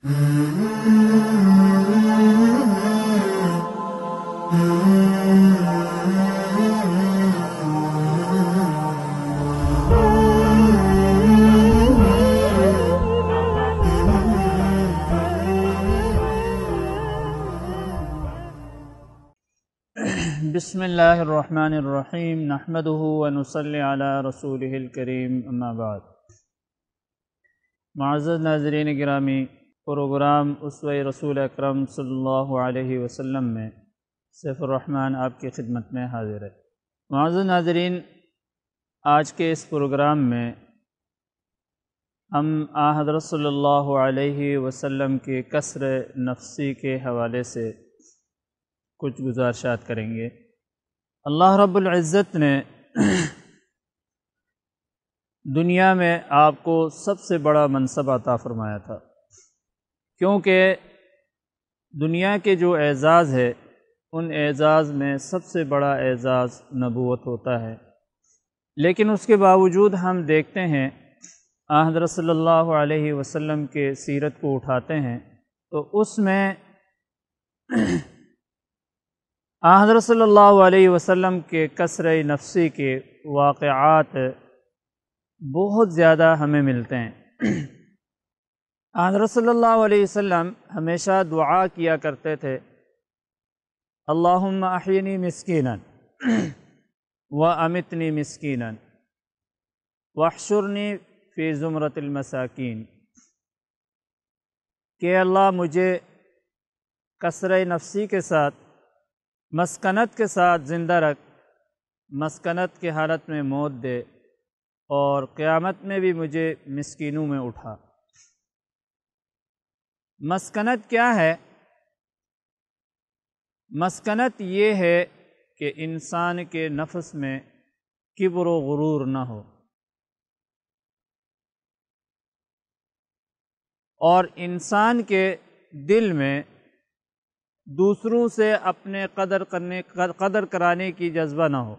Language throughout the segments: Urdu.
بسم اللہ الرحمن الرحیم نحمده ونصلی علی رسولہ الکریم اما بعد۔ معزز ناظرین گرامی، پروگرام اسوہ رسول اکرم صلی اللہ علیہ وسلم میں سیف الرحمن آپ کی خدمت میں حاضر ہے۔ معزز ناظرین، آج کے اس پروگرام میں ہم حضرت صلی اللہ علیہ وسلم کے کسر نفسی کے حوالے سے کچھ گزارشات کریں گے۔ اللہ رب العزت نے دنیا میں آپ کو سب سے بڑا منصب عطا فرمایا تھا، کیونکہ دنیا کے جو اعزاز ہے ان اعزاز میں سب سے بڑا اعزاز نبوت ہوتا ہے، لیکن اس کے باوجود ہم دیکھتے ہیں حضرت صلی اللہ علیہ وسلم کے سیرت کو اٹھاتے ہیں تو اس میں حضرت صلی اللہ علیہ وسلم کے کسر نفسی کے واقعات بہت زیادہ ہمیں ملتے ہیں۔ حضرت صلی اللہ علیہ وسلم ہمیشہ دعا کیا کرتے تھے، اللہم احینی مسکینا وامتنی مسکینا واحشرنی فی زمرۃ المساکین، کہ اللہ مجھے کسر نفسی کے ساتھ، مسکنت کے ساتھ زندہ رکھ، مسکنت کی حالت میں موت دے، اور قیامت میں بھی مجھے مسکینوں میں اٹھا۔ مسکنت کیا ہے؟ مسکنت یہ ہے کہ انسان کے نفس میں کبر و غرور نہ ہو، اور انسان کے دل میں دوسروں سے اپنے قدر کرانے کی جذبہ نہ ہو۔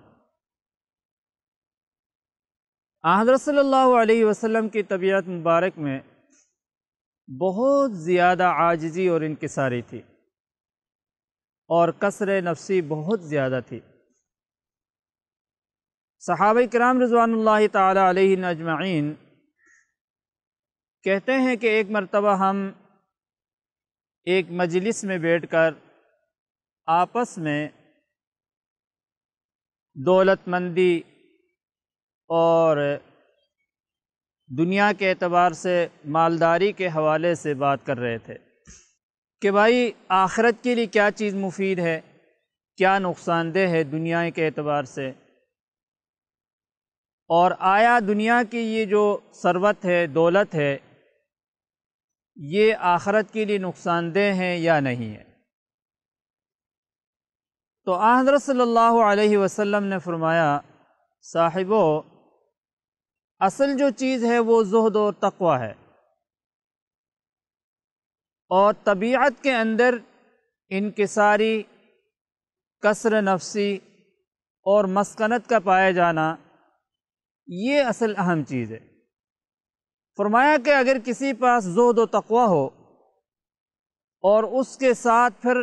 حضرت صلی اللہ علیہ وسلم کی طبیعت مبارک میں بہت زیادہ عاجزی اور انکساری تھی، اور کسر نفسی بہت زیادہ تھی۔ صحابہ کرام رضوان اللہ تعالی علیہم اجمعین کہتے ہیں کہ ایک مرتبہ ہم ایک مجلس میں بیٹھ کر آپس میں دولت مندی اور دنیا کے اعتبار سے مالداری کے حوالے سے بات کر رہے تھے کہ بھائی آخرت کے لیے کیا چیز مفید ہے، کیا نقصان دہ ہے دنیا کے اعتبار سے، اور آیا دنیا کی یہ جو ثروت ہے، دولت ہے، یہ آخرت کے لیے نقصان دہ ہیں یا نہیں ہے؟ تو حضرت صلی اللہ علیہ وسلم نے فرمایا، صاحبو، اصل جو چیز ہے وہ زہد اور تقوی ہے، اور طبیعت کے اندر انکساری، کسر نفسی اور مسکنت کا پائے جانا، یہ اصل اہم چیز ہے۔ فرمایا کہ اگر کسی پاس زہد و تقوی ہو اور اس کے ساتھ پھر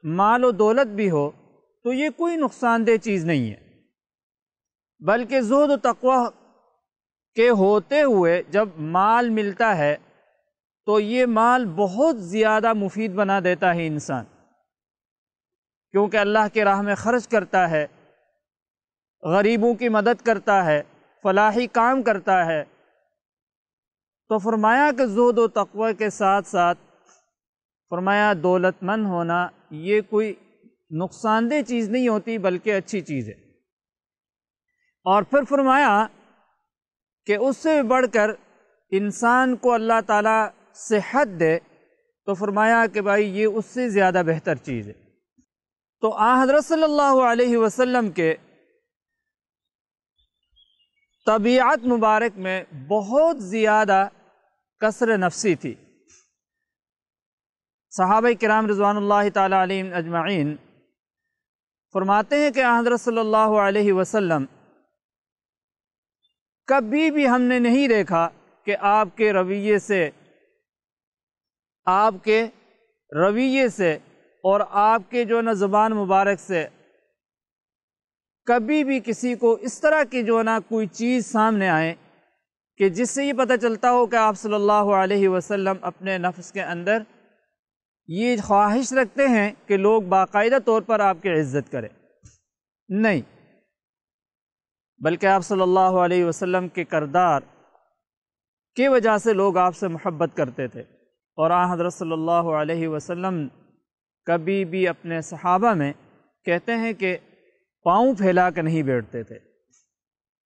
مال و دولت بھی ہو تو یہ کوئی نقصان دہ چیز نہیں ہے، بلکہ زہد و تقوی کے ہوتے ہوئے جب مال ملتا ہے تو یہ مال بہت زیادہ مفید بنا دیتا ہے انسان، کیونکہ اللہ کے راہ میں خرچ کرتا ہے، غریبوں کی مدد کرتا ہے، فلاحی کام کرتا ہے۔ تو فرمایا کہ زہد و تقوی کے ساتھ ساتھ فرمایا دولت مند ہونا یہ کوئی نقصان دہ چیز نہیں ہوتی بلکہ اچھی چیز ہے۔ اور پھر فرمایا کہ اس سے بڑھ کر انسان کو اللہ تعالیٰ صحت دے تو فرمایا کہ بھائی یہ اس سے زیادہ بہتر چیز ہے۔ تو حضرت صلی اللہ علیہ وسلم کے طبیعت مبارک میں بہت زیادہ کسر نفسی تھی۔ صحابہ کرام رضوان اللہ تعالی علیہم اجمعین فرماتے ہیں کہ حضرت صلی اللہ علیہ وسلم کبھی بھی ہم نے نہیں دیکھا کہ آپ کے رویے سے آپ کے رویے سے اور آپ کے جو نا زبان مبارک سے کبھی بھی کسی کو اس طرح کی جو نا کوئی چیز سامنے آئے کہ جس سے یہ پتہ چلتا ہو کہ آپ صلی اللہ علیہ وسلم اپنے نفس کے اندر یہ خواہش رکھتے ہیں کہ لوگ باقاعدہ طور پر آپ کی عزت کریں، نہیں، بلکہ آپ صلی اللہ علیہ وسلم کے کردار کی وجہ سے لوگ آپ سے محبت کرتے تھے۔ اور آن حضرت صلی اللہ علیہ وسلم کبھی بھی اپنے صحابہ میں کہتے ہیں کہ پاؤں پھیلا کے نہیں بیٹھتے تھے۔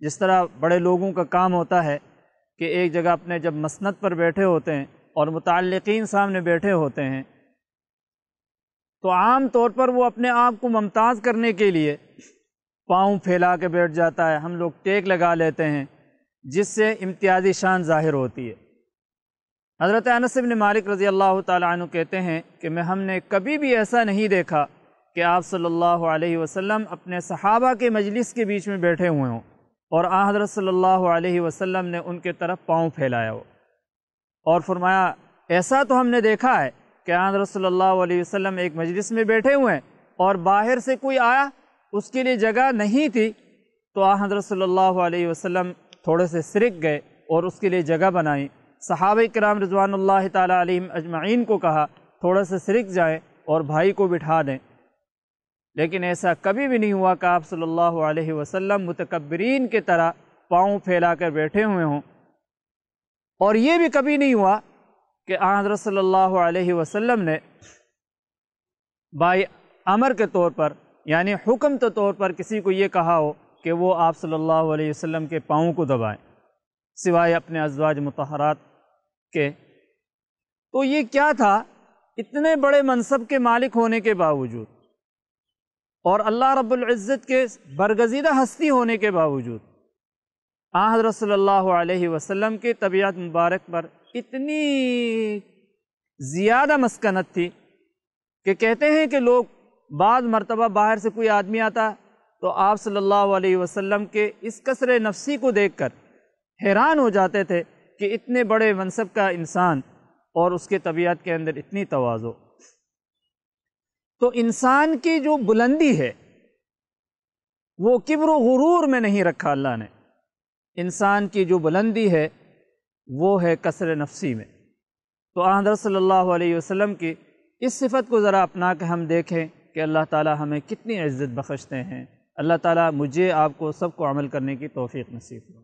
جس طرح بڑے لوگوں کا کام ہوتا ہے کہ ایک جگہ اپنے جب مسند پر بیٹھے ہوتے ہیں اور متعلقین سامنے بیٹھے ہوتے ہیں تو عام طور پر وہ اپنے آپ کو ممتاز کرنے کے لیے پاؤں پھیلا کے بیٹھ جاتا ہے، ہم لوگ ٹیک لگا لیتے ہیں جس سے امتیازی شان ظاہر ہوتی ہے۔ حضرت انس بن مالک رضی اللہ تعالیٰ عنہ کہتے ہیں کہ ہم نے کبھی بھی ایسا نہیں دیکھا کہ آپ صلی اللہ علیہ وسلم اپنے صحابہ کے مجلس کے بیچ میں بیٹھے ہوئے ہوں اور آن حضرت صلی اللہ علیہ وسلم نے ان کے طرف پاؤں پھیلایا ہو، اور فرمایا ایسا تو ہم نے دیکھا ہے کہ آن حضرت صلی اللہ علیہ وسلم ایک مجلس میں بیٹھے ہوئے ہیں اور باہر سے کوئی آیا، اس کے لیے جگہ نہیں تھی تو آن حضرت صلی اللہ علیہ وسلم تھوڑے سے سرک گئے اور اس کے لیے جگہ بنائی۔ صحابہ کرام رضوان اللہ تعالیٰ علیہم اجمعین کو کہا تھوڑا سا سرک جائیں اور بھائی کو بٹھا دیں، لیکن ایسا کبھی بھی نہیں ہوا کہ آپ صلی اللہ علیہ وسلم متکبرین کی طرح پاؤں پھیلا کر بیٹھے ہوئے ہوں، اور یہ بھی کبھی نہیں ہوا کہ آن حضرت صلی اللہ علیہ وسلم نے بائی امر کے طور پر یعنی حکم کے طور پر کسی کو یہ کہا ہو کہ وہ آپ صلی اللہ علیہ وسلم کے پاؤں کو دبائیں سوائے اپنے ازواج مطہرات کے۔ تو یہ کیا تھا؟ اتنے بڑے منصب کے مالک ہونے کے باوجود اور اللہ رب العزت کے برگزیدہ ہستی ہونے کے باوجود آن حضرت صلی اللہ علیہ وسلم کی طبیعت مبارک پر اتنی زیادہ مسکنت تھی کہ کہتے ہیں کہ لوگ بعض مرتبہ باہر سے کوئی آدمی آتا تو آپ صلی اللہ علیہ وسلم کے اس کثر نفسی کو دیکھ کر حیران ہو جاتے تھے کہ اتنے بڑے منصب کا انسان اور اس کے طبیعت کے اندر اتنی تواضع۔ تو انسان کی جو بلندی ہے وہ کبر و غرور میں نہیں رکھا اللہ نے، انسان کی جو بلندی ہے وہ ہے کثر نفسی میں۔ تو آن حضرت صلی اللہ علیہ وسلم کی اس صفت کو ذرا اپنا کے ہم دیکھیں کہ اللہ تعالی ہمیں کتنی عزت بخشتے ہیں۔ اللہ تعالی مجھے آپ کو سب کو عمل کرنے کی توفیق نصیب ہو۔